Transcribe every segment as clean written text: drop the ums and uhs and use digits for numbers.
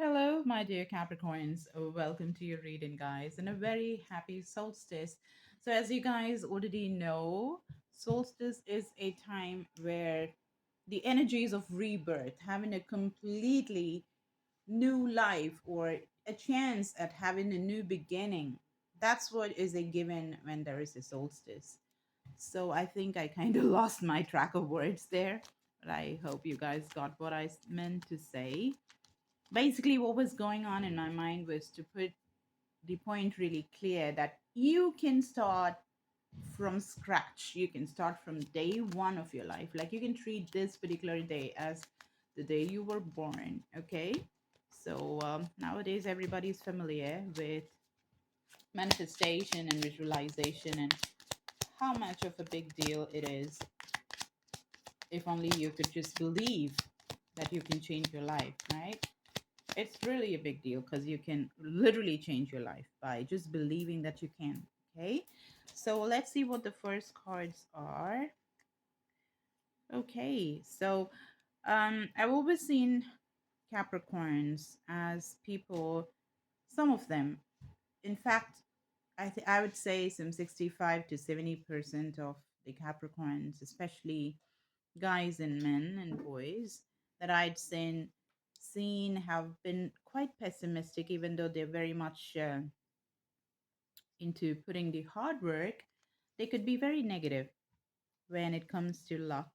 Hello, my dear Capricorns. Welcome to your reading, guys, and a very happy solstice. So, as you guys already know, solstice is a time where the energies of rebirth, having a completely new life or a chance at having a new beginning, that's what is a given when there is a solstice. So, I think I kind of lost my track of words there, but I hope you guys got what I meant to say. Basically, what was going on in my mind was to put the point really clear that you can start from scratch. You can start from day one of your life. Like you can treat this particular day as the day you were born. Okay. So nowadays, everybody's familiar with manifestation and visualization and how much of a big deal it is if only you could just believe that you can change your life, right? It's really a big deal because you can literally change your life by just believing that you can. Okay, so let's see what the first cards are. Okay, so I've always seen Capricorns as people, some of them, in fact, I would say some 65 to 70% of the Capricorns, especially guys and men and boys that I'd seen have been quite pessimistic, even though they're very much into putting the hard work. They could be very negative when it comes to luck,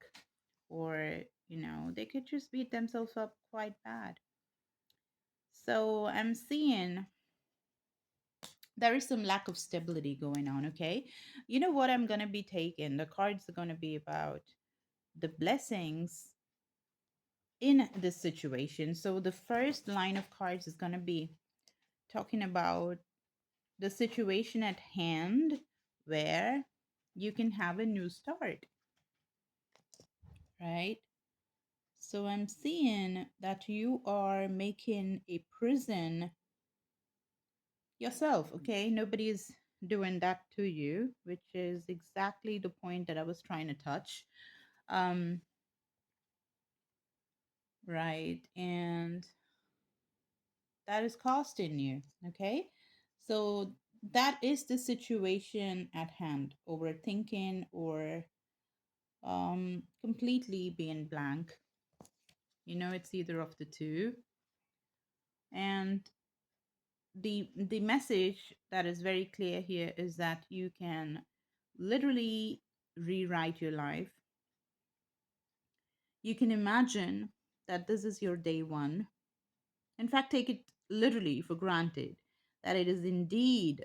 or they could just beat themselves up quite bad. So I'm seeing there is some lack of stability going on. Okay, you know what I'm gonna be taking? The cards are gonna be about the blessings in this situation. So the first line of cards is going to be talking about the situation at hand where you can have a new start, right? So I'm seeing that you are making a prison yourself, okay? Nobody is doing that to you, which is exactly the point that I was trying to touch. Um, right. And that is costing you. Okay. So that is the situation at hand, overthinking or completely being blank. It's either of the two. And the message that is very clear here is that you can literally rewrite your life. You can imagine that this is your day one. In fact, take it literally for granted that it is indeed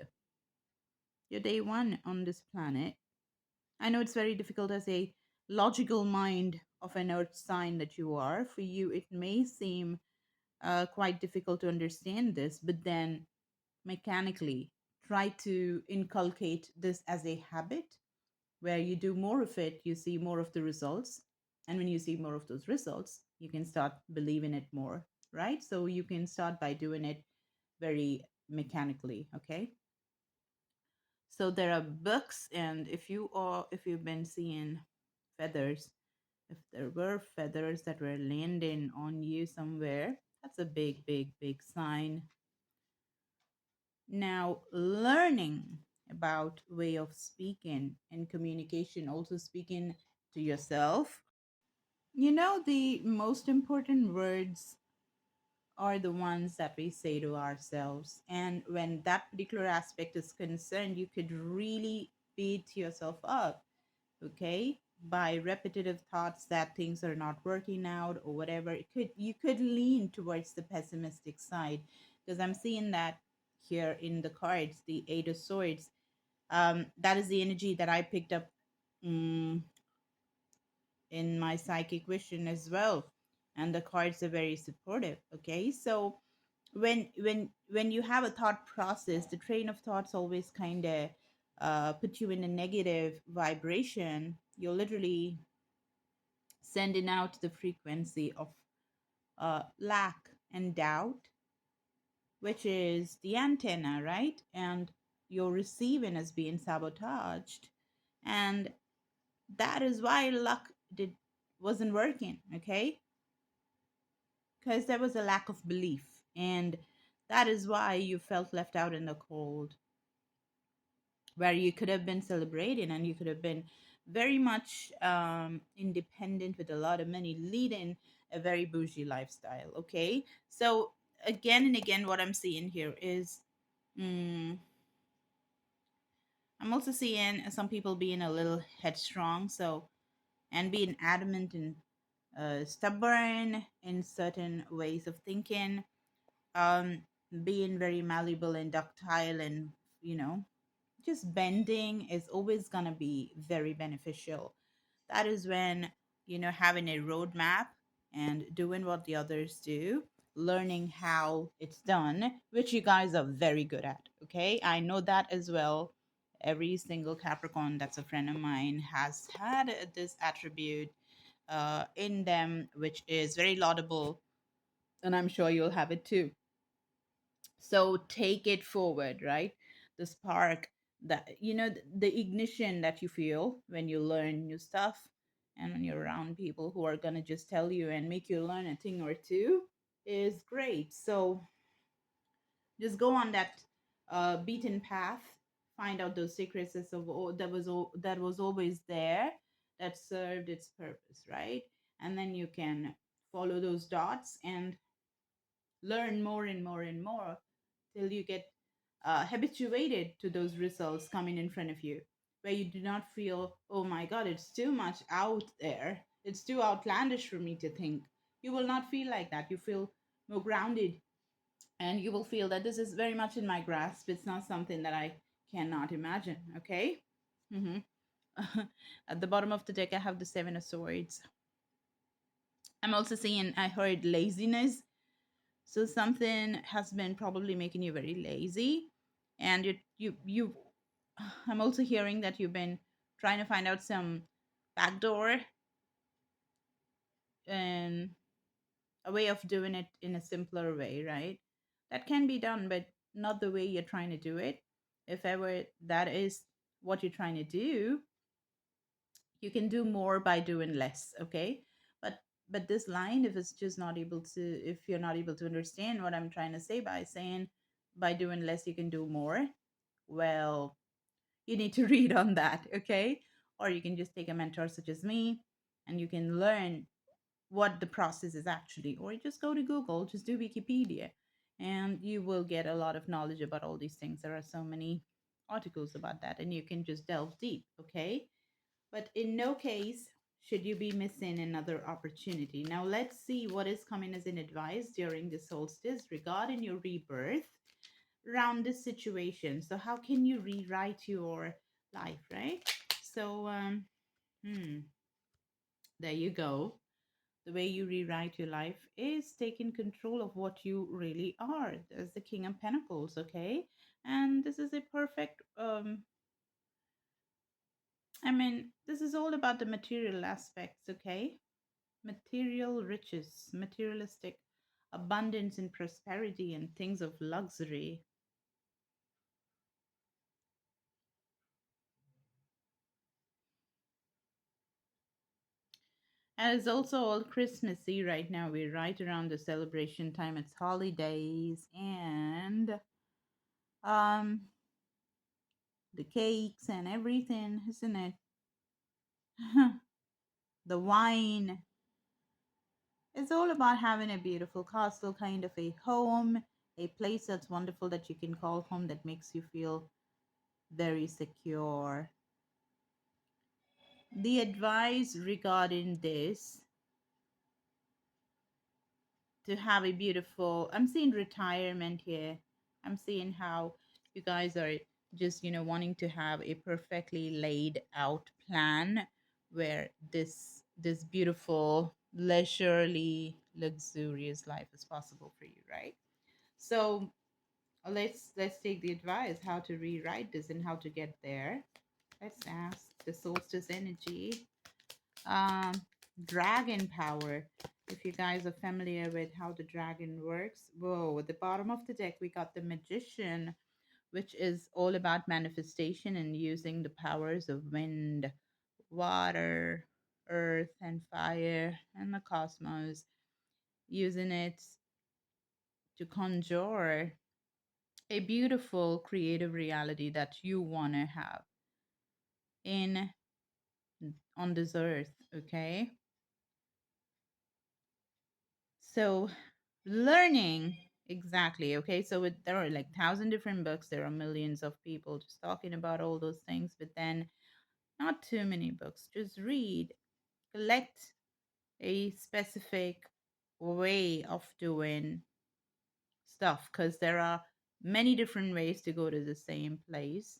your day one on this planet. I know it's very difficult as a logical mind of an earth sign that you are. For you, it may seem quite difficult to understand this, but then mechanically try to inculcate this as a habit where you do more of it, you see more of the results. And when you see more of those results, you can start believing it more, right? So you can start by doing it very mechanically, okay? So there are books, and if you've been seeing feathers, if there were feathers that were landing on you somewhere, that's a big, big, big sign. Now, learning about way of speaking and communication, also speaking to yourself. The most important words are the ones that we say to ourselves. And when that particular aspect is concerned, you could really beat yourself up, okay? By repetitive thoughts that things are not working out or whatever. You could lean towards the pessimistic side because I'm seeing that here in the cards, the Eight of Swords. That is the energy that I picked up mm, in my psychic vision as well, and the cards are very supportive. Okay, so when you have a thought process, the train of thoughts always kind of put you in a negative vibration. You're literally sending out the frequency of lack and doubt, which is the antenna, right? And your receiving is being sabotaged, and that is why luck wasn't working. Okay, because there was a lack of belief. And that is why you felt left out in the cold, where you could have been celebrating and you could have been very much independent with a lot of money, leading a very bougie lifestyle. Okay. So, again and again, what I'm seeing here is mm, I'm also seeing some people being a little headstrong. So, and being adamant and stubborn in certain ways of thinking, um, being very malleable and ductile and, you know, just bending is always going to be very beneficial. That is when, having a roadmap and doing what the others do, learning how it's done, which you guys are very good at. Okay. I know that as well. Every single Capricorn that's a friend of mine has had this attribute in them, which is very laudable. And I'm sure you'll have it too. So take it forward, right? The spark, that, the ignition that you feel when you learn new stuff, and when you're around people who are going to just tell you and make you learn a thing or two, is great. So just go on that beaten path, find out those secrets that was always there, that served its purpose, right? And then you can follow those dots and learn more and more and more till you get habituated to those results coming in front of you, where you do not feel, oh my God, it's too much out there. It's too outlandish for me to think. You will not feel like that. You feel more grounded, and you will feel that this is very much in my grasp. It's not something that I cannot imagine. Okay. hmm At the bottom of the deck, I have the Seven of Swords. I'm also seeing, I heard laziness. So something has been probably making you very lazy, and you. I'm also hearing that you've been trying to find out some backdoor and a way of doing it in a simpler way, right? That can be done, but not the way you're trying to do it. If ever that is what you're trying to do, you can do more by doing less. Okay. But this line, if it's just not able to, if you're not able to understand what I'm trying to say by saying by doing less you can do more, well, you need to read on that. Okay. Or you can just take a mentor such as me, and you can learn what the process is actually, or you just go to Google, just do Wikipedia, and you will get a lot of knowledge about all these things. There are so many articles about that, and you can just delve deep. Okay. But in no case should you be missing another opportunity. Now, let's see what is coming as an advice during the solstice regarding your rebirth around this situation. So, how can you rewrite your life, right? So, there you go. The way you rewrite your life is taking control of what you really are. There's the King of Pentacles, okay? And this is a perfect this is all about the material aspects, okay? Material riches, materialistic abundance and prosperity and things of luxury. And it's also all Christmassy right now. We're right around the celebration time. It's holidays and um the cakes and everything, isn't it? The wine. It's all about having a beautiful castle, kind of a home, a place that's wonderful that you can call home, that makes you feel very secure. The advice regarding this, to have a beautiful, I'm seeing retirement here. I'm seeing how you guys are just, wanting to have a perfectly laid out plan where this beautiful, leisurely, luxurious life is possible for you, right? So let's take the advice how to rewrite this and how to get there. Let's ask the solstice energy. um Dragon power. If you guys are familiar with how the dragon works, whoa, at the bottom of the deck we got the Magician, which is all about manifestation and using the powers of wind, water, earth, and fire, and the cosmos, using it to conjure a beautiful creative reality that you want to have in on this earth, okay? So learning exactly, okay? So there are like thousand different books, there are millions of people just talking about all those things, but then not too many books. Just read, collect a specific way of doing stuff because there are many different ways to go to the same place.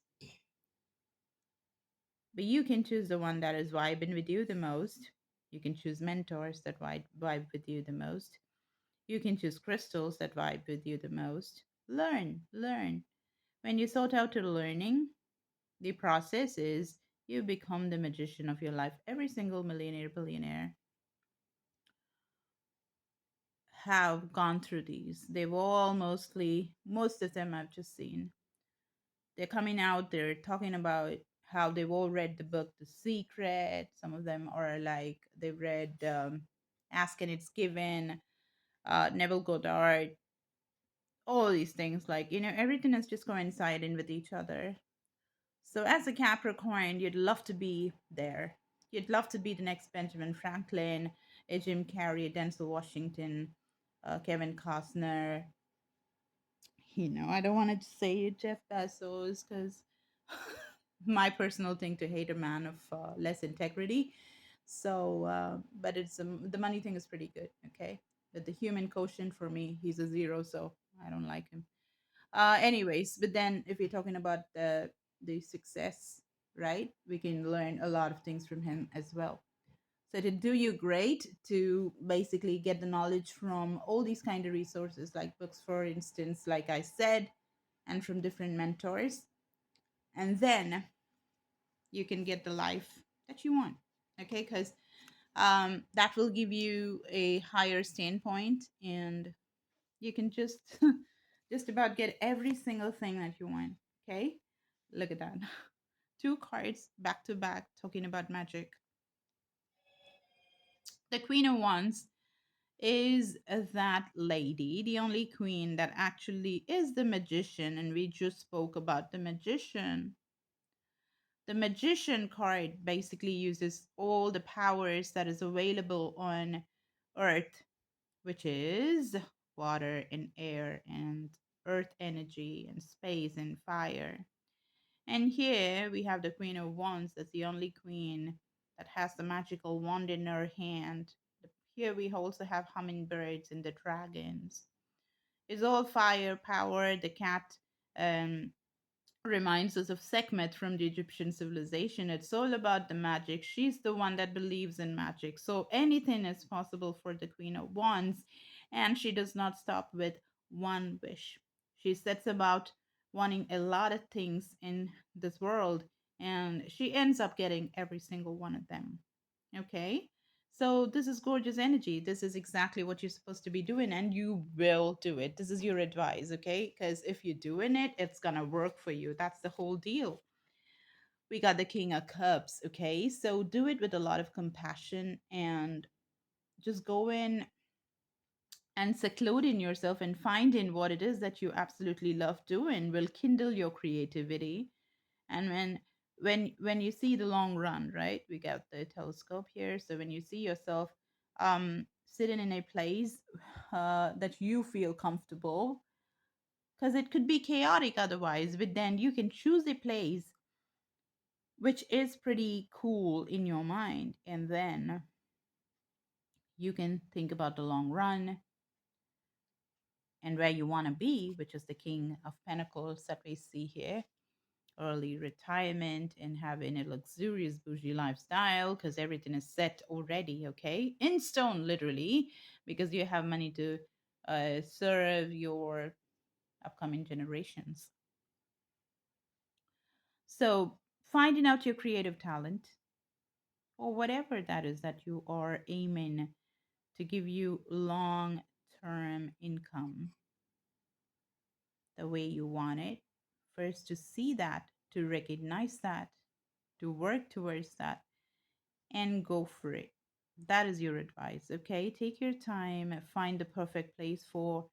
But you can choose the one that is vibing with you the most. You can choose mentors that vibe with you the most. You can choose crystals that vibe with you the most. Learn, learn. When you sort out your learning, the process is you become the magician of your life. Every single millionaire, billionaire have gone through these. They've all mostly, most of them I've just seen. They're coming out, they're talking about how they've all read the book The Secret. Some of them are like, they've read Ask and It's Given, Neville Goddard, all these things. Like, everything is just coinciding with each other. So, as a Capricorn, you'd love to be there. You'd love to be the next Benjamin Franklin, a Jim Carrey, a Denzel Washington, Kevin Costner. I don't want to say Jeff Bezos because my personal thing to hate a man of less integrity. So, but the money thing is pretty good. Okay, but the human quotient for me, he's a zero, so I don't like him. Anyways, but then if you're talking about the success, right, we can learn a lot of things from him as well. So to do you great to basically get the knowledge from all these kind of resources like books, for instance, like I said, and from different mentors, and then you can get the life that you want. Okay, because that will give you a higher standpoint, and you can just just about get every single thing that you want. Okay, look at that. Two cards back to back talking about magic. The Queen of Wands is that lady, the only queen that actually is the magician, and we just spoke about the magician. The magician card basically uses all the powers that is available on earth, which is water and air and earth energy and space and fire. And here we have the Queen of Wands. That's the only queen that has the magical wand in her hand. Here we also have hummingbirds and the dragons. It's all fire power. The cat um, reminds us of Sekhmet from the Egyptian civilization. It's all about the magic. She's the one that believes in magic. So anything is possible for the Queen of Wands. And she does not stop with one wish. She sets about wanting a lot of things in this world. And she ends up getting every single one of them. Okay? So this is gorgeous energy. This is exactly what you're supposed to be doing, and you will do it. This is your advice, okay? Because if you're doing it, it's gonna work for you. That's the whole deal. We got the King of Cups, okay? So do it with a lot of compassion and just go in and secluding yourself and finding what it is that you absolutely love doing will kindle your creativity. And when you see the long run, right, we got the telescope here, so when you see yourself sitting in a place that you feel comfortable, because it could be chaotic otherwise, but then you can choose a place which is pretty cool in your mind, and then you can think about the long run and where you want to be, which is the King of Pentacles that we see here. Early retirement and having a luxurious bougie lifestyle because everything is set already, okay? In stone, literally, because you have money to serve your upcoming generations. So, finding out your creative talent or whatever that is that you are aiming to give you long term income the way you want it. First, to see that, to recognize that, to work towards that, and go for it. That is your advice, okay? Take your time, find the perfect place for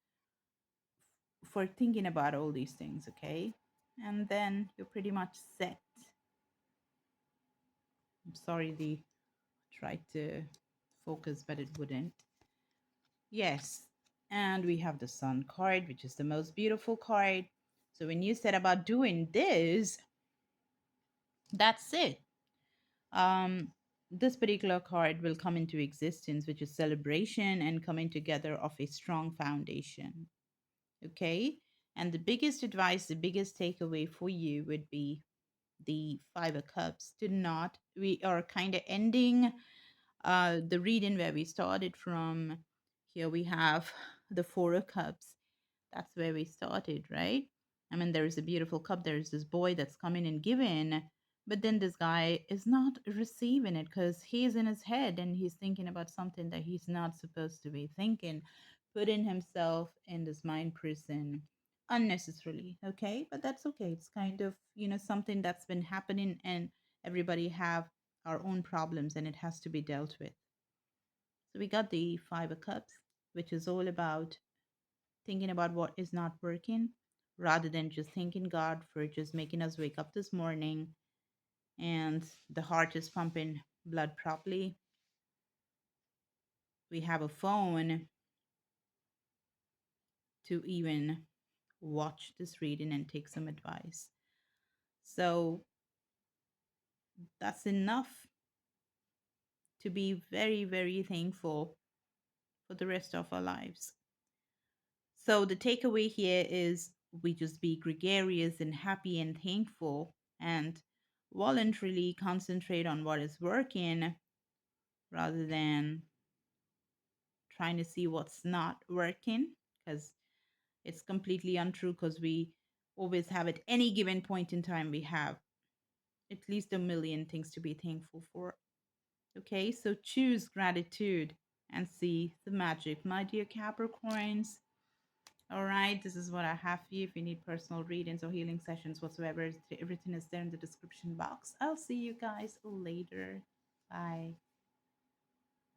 for thinking about all these things, okay? And then you're pretty much set. I'm sorry, the tried to focus, but it wouldn't. Yes. And we have the sun card, which is the most beautiful card. So when you said about doing this, that's it. Um, this particular card will come into existence, which is celebration and coming together of a strong foundation. Okay. And the biggest advice, the biggest takeaway for you would be the Five of Cups. Do not, we are kind of ending the reading where we started from. Here we have the Four of Cups. That's where we started, right? I mean, there is a beautiful cup. There's this boy that's coming and giving, but then this guy is not receiving it because he's in his head and he's thinking about something that he's not supposed to be thinking, putting himself in this mind prison unnecessarily. Okay, but that's okay. It's kind of, something that's been happening, and everybody have our own problems and it has to be dealt with. So we got the Five of Cups, which is all about thinking about what is not working rather than just thanking God for just making us wake up this morning and the heart is pumping blood properly. We have a phone to even watch this reading and take some advice. So that's enough to be very, very thankful for the rest of our lives. So the takeaway here is we just be gregarious and happy and thankful and voluntarily concentrate on what is working rather than trying to see what's not working, because it's completely untrue, because we always have at any given point in time we have at least a million things to be thankful for. Okay, so choose gratitude and see the magic, my dear Capricorns. All right, this is what I have for you. If you need personal readings or healing sessions whatsoever, everything is there in the description box. I'll see you guys later. Bye.